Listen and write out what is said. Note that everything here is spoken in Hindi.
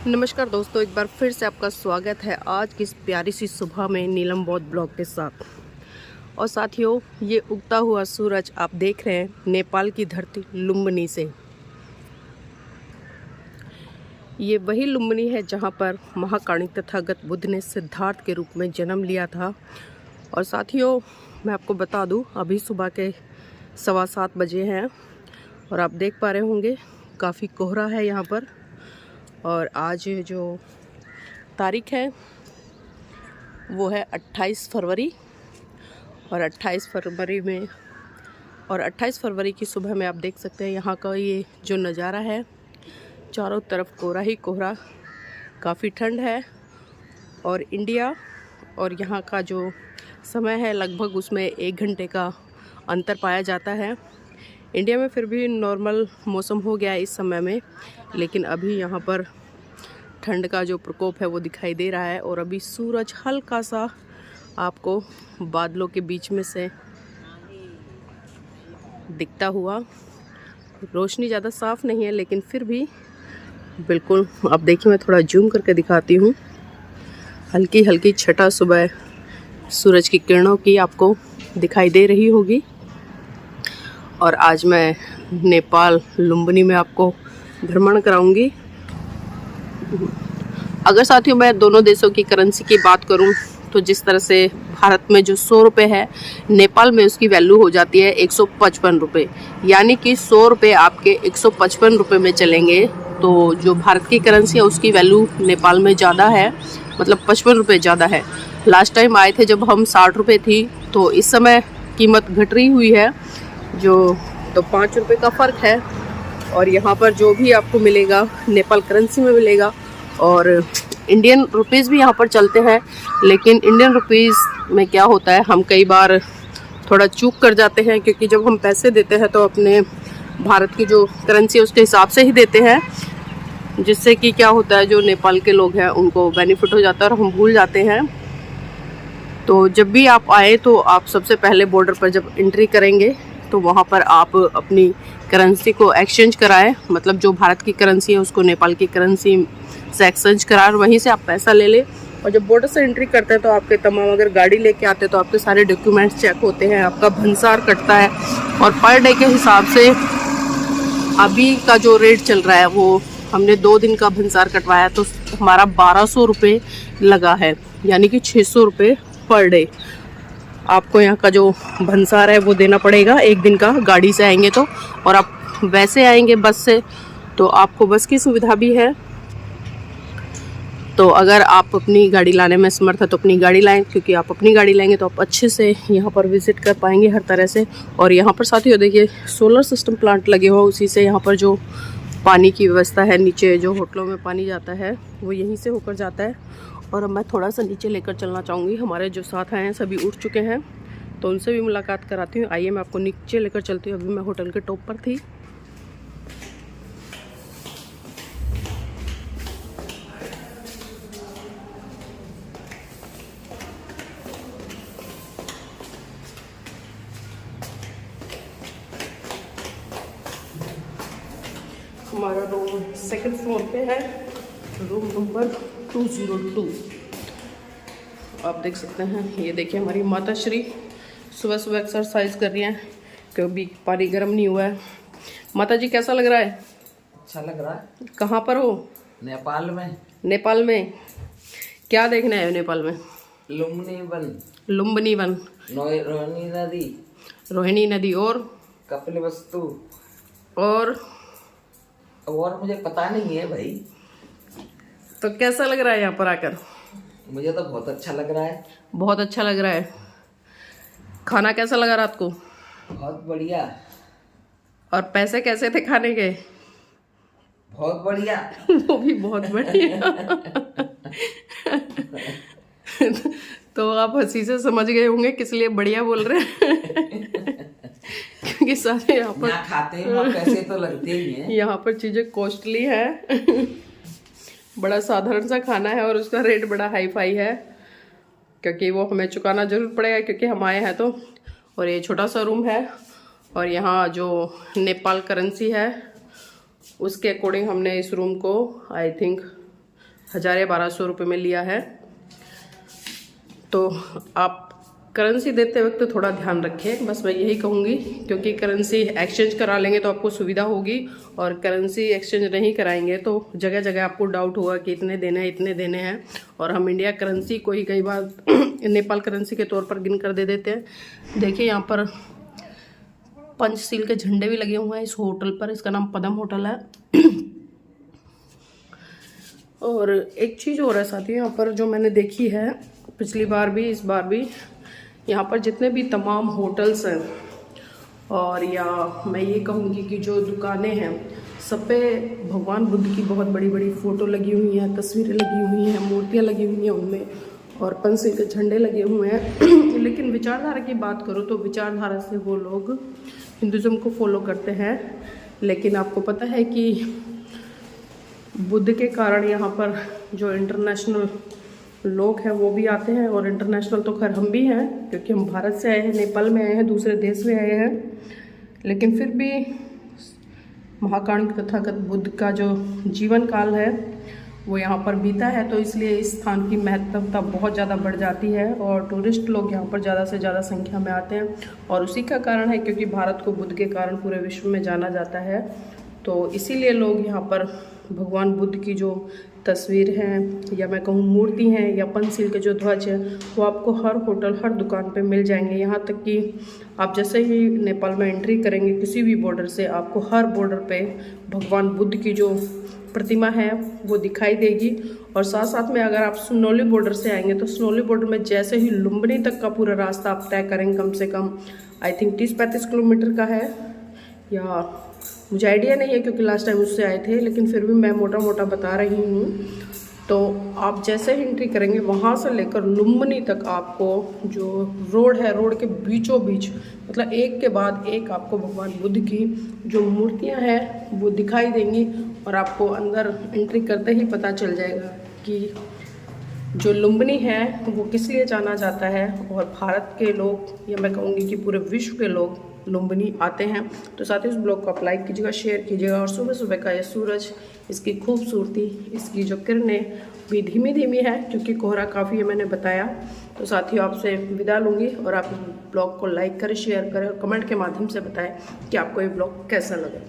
नमस्कार दोस्तों, एक बार फिर से आपका स्वागत है आज की इस प्यारी सी सुबह में नीलम बौद्ध ब्लॉग के साथ। और साथियों, ये उगता हुआ सूरज आप देख रहे हैं नेपाल की धरती लुम्बिनी से। ये वही लुम्बिनी है जहाँ पर महाकाणी तथागत बुद्ध ने सिद्धार्थ के रूप में जन्म लिया था। और साथियों, मैं आपको बता दूँ, अभी सुबह के 7:15 बजे हैं और आप देख पा रहे होंगे काफ़ी कोहरा है यहाँ पर। और आज जो तारीख है वो है 28 फरवरी। और 28 फरवरी की सुबह में आप देख सकते हैं यहाँ का ये जो नज़ारा है, चारों तरफ कोहरा ही कोहरा, काफ़ी ठंड है। और इंडिया और यहाँ का जो समय है लगभग उसमें 1 घंटे का अंतर पाया जाता है। इंडिया में फिर भी नॉर्मल मौसम हो गया है इस समय में, लेकिन अभी यहाँ पर ठंड का जो प्रकोप है वो दिखाई दे रहा है। और अभी सूरज हल्का सा आपको बादलों के बीच में से दिखता हुआ, रोशनी ज़्यादा साफ नहीं है लेकिन फिर भी बिल्कुल, आप देखिए मैं थोड़ा जूम करके दिखाती हूँ। हल्की हल्की छटा सुबह सूरज की किरणों की आपको दिखाई दे रही होगी। और आज मैं नेपाल लुम्बिनी में आपको भ्रमण कराऊंगी। अगर साथियों मैं दोनों देशों की करेंसी की बात करूं तो जिस तरह से भारत में जो 100 रुपये है, नेपाल में उसकी वैल्यू हो जाती है 155 रुपये। यानी कि 100 रुपये आपके 155 रुपये में चलेंगे तो जो भारत की करेंसी है उसकी वैल्यू नेपाल में ज़्यादा है, मतलब 55 रुपये ज़्यादा है। लास्ट टाइम आए थे जब हम 60 रुपये थी, तो इस समय कीमत घट रही हुई है तो 5 रुपये का फ़र्क है। और यहाँ पर जो भी आपको मिलेगा नेपाल करेंसी में मिलेगा। और इंडियन रुपीज़ भी यहाँ पर चलते हैं, लेकिन इंडियन रुपीज़ में क्या होता है, हम कई बार थोड़ा चूक कर जाते हैं, क्योंकि जब हम पैसे देते हैं तो अपने भारत की जो करेंसी है उसके हिसाब से ही देते हैं, जिससे कि क्या होता है, जो नेपाल के लोग हैं उनको बेनिफिट हो जाता है और हम भूल जाते हैं। तो जब भी आप आए तो आप सबसे पहले बॉर्डर पर जब एंट्री करेंगे तो वहाँ पर आप अपनी करेंसी को एक्सचेंज कराएं, मतलब जो भारत की करेंसी है उसको नेपाल की करेंसी से एक्सचेंज कराएं, वहीं से आप पैसा ले लें। और जब बॉर्डर से एंट्री करते हैं तो आपके तमाम, अगर गाड़ी लेके आते हैं तो आपके सारे डॉक्यूमेंट्स चेक होते हैं, आपका भंसार कटता है। और पर डे के हिसाब से अभी का जो रेट चल रहा है, वो हमने 2 दिन का भंसार कटवाया तो हमारा 1200 रुपये लगा है, यानी कि 600 रुपये पर डे आपको यहाँ का जो भंसार है वो देना पड़ेगा 1 दिन का, गाड़ी से आएंगे तो। और आप वैसे आएंगे बस से तो आपको बस की सुविधा भी है। तो अगर आप अपनी गाड़ी लाने में समर्थ है तो अपनी गाड़ी लाएं, क्योंकि आप अपनी गाड़ी लाएंगे तो आप अच्छे से यहाँ पर विज़िट कर पाएंगे हर तरह से। और यहाँ पर साथियों देखिए सोलर सिस्टम प्लांट लगे हुआ, उसी से यहाँ पर जो पानी की व्यवस्था है, नीचे जो होटलों में पानी जाता है वो यहीं से होकर जाता है। और अब मैं थोड़ा सा नीचे लेकर चलना चाहूँगी, हमारे जो साथ आए हैं सभी उठ चुके हैं तो उनसे भी मुलाकात कराती हूँ। आइए मैं आपको नीचे लेकर चलती हूँ। अभी मैं होटल के टॉप पर थी। हमारा रूम 2nd फ्लोर पे है, रूम नंबर 202। आप देख सकते हैं, ये देखिए हमारी माता श्री सुबह सुबह एक्सरसाइज कर रही हैं, क्योंकि पानी गर्म नहीं हुआ है। माता जी कैसा लग रहा है? अच्छा लग रहा है। कहाँ पर हो? नेपाल में। नेपाल में क्या देखने आए हो नेपाल में? लुम्बिनी वन, रोहिणी नदी, रोहिणी नदी और कपिलवस्तु, और मुझे पता नहीं है भाई। तो कैसा लग रहा है यहाँ पर आकर? मुझे तो बहुत अच्छा लग रहा है। बहुत अच्छा लग रहा है। खाना कैसा लगा रात को? बहुत बढ़िया। और पैसे कैसे थे खाने के? बहुत बढ़िया। वो भी बहुत बढ़िया। तो आप हंसी से समझ गए होंगे किस लिए बढ़िया बोल रहे हैं। क्योंकि सारे यहाँ पर खाते हैं, पैसे तो लगते ही हैं। यहाँ पर चीज़ें कॉस्टली है। बड़ा साधारण सा खाना है और उसका रेट बड़ा हाई फाई है, क्योंकि वो हमें चुकाना जरूर पड़ेगा क्योंकि हम आए हैं तो। और ये छोटा सा रूम है और यहाँ जो नेपाल करेंसी है उसके अकॉर्डिंग हमने इस रूम को आई थिंक 1000 या 1200 रुपये में लिया है। तो आप करेंसी देते वक्त थोड़ा ध्यान रखें, बस मैं यही कहूँगी, क्योंकि करेंसी एक्सचेंज करा लेंगे तो आपको सुविधा होगी, और करेंसी एक्सचेंज नहीं कराएंगे तो जगह जगह आपको डाउट होगा कि इतने देने हैं। और हम इंडिया करेंसी को ही कई बार नेपाल करेंसी के तौर पर गिन कर दे देते हैं। देखिए यहाँ पर पंचशील के झंडे भी लगे हुए हैं इस होटल पर, इसका नाम पदम होटल है। और एक चीज़ और है साथियों, यहाँ पर जो मैंने देखी है पिछली बार भी इस बार भी, यहाँ पर जितने भी तमाम होटल्स हैं, और या मैं ये कहूँगी कि जो दुकानें हैं, सब पे भगवान बुद्ध की बहुत बड़ी बड़ी फ़ोटो लगी हुई हैं, तस्वीरें लगी हुई हैं, मूर्तियाँ लगी हुई हैं उनमें, और पंचशील के झंडे लगे हुए हैं। लेकिन विचारधारा की बात करो तो विचारधारा से वो लोग हिंदुज़म को फॉलो करते हैं, लेकिन आपको पता है कि बुद्ध के कारण यहाँ पर जो इंटरनेशनल लोग हैं वो भी आते हैं, और इंटरनेशनल तो खैर हम भी हैं क्योंकि हम भारत से आए हैं, नेपाल में आए हैं, दूसरे देश में आए हैं, लेकिन फिर भी महाकारुणिक तथागत बुद्ध का जो जीवन काल है वो यहाँ पर बीता है, तो इसलिए इस स्थान की महत्वता बहुत ज़्यादा बढ़ जाती है, और टूरिस्ट लोग यहाँ पर ज़्यादा से ज़्यादा संख्या में आते हैं। और उसी का कारण है क्योंकि भारत को बुद्ध के कारण पूरे विश्व में जाना जाता है, तो इसीलिए लोग यहाँ पर भगवान बुद्ध की जो तस्वीर हैं, या मैं कहूँ मूर्ति हैं, या पंचशील के जो ध्वज हैं, वो आपको हर होटल हर दुकान पे मिल जाएंगे। यहाँ तक कि आप जैसे ही नेपाल में एंट्री करेंगे किसी भी बॉर्डर से, आपको हर बॉर्डर पे भगवान बुद्ध की जो प्रतिमा है वो दिखाई देगी। और साथ साथ में अगर आप सुनौली बॉर्डर से आएंगे तो सुनौली बॉर्डर में जैसे ही लुम्बिनी तक का पूरा रास्ता आप तय करेंगे, कम से कम आई थिंक 30-35 किलोमीटर का है, या मुझे आइडिया नहीं है क्योंकि लास्ट टाइम उससे आए थे, लेकिन फिर भी मैं मोटा मोटा बता रही हूँ। तो आप जैसे ही एंट्री करेंगे वहाँ से लेकर लुम्बिनी तक आपको जो रोड है, रोड के बीचों बीच मतलब एक के बाद एक आपको भगवान बुद्ध की जो मूर्तियाँ हैं वो दिखाई देंगी, और आपको अंदर एंट्री करते ही पता चल जाएगा कि जो लुम्बिनी है वो किस लिए जाना जाता है। और भारत के लोग, या मैं कहूँगी कि पूरे विश्व के लोग लुम्बिनी आते हैं। तो साथ ही इस ब्लॉग को आप लाइक कीजिएगा, शेयर कीजिएगा, और सुबह सुबह का ये सूरज, इसकी खूबसूरती, इसकी जो किरणें भी धीमी धीमी है क्योंकि कोहरा काफ़ी है मैंने बताया। तो साथियों आपसे विदा लूँगी, और आप इस ब्लॉग को लाइक करें, शेयर करें, और कमेंट के माध्यम से बताएं कि आपको ये ब्लॉग कैसा लगा।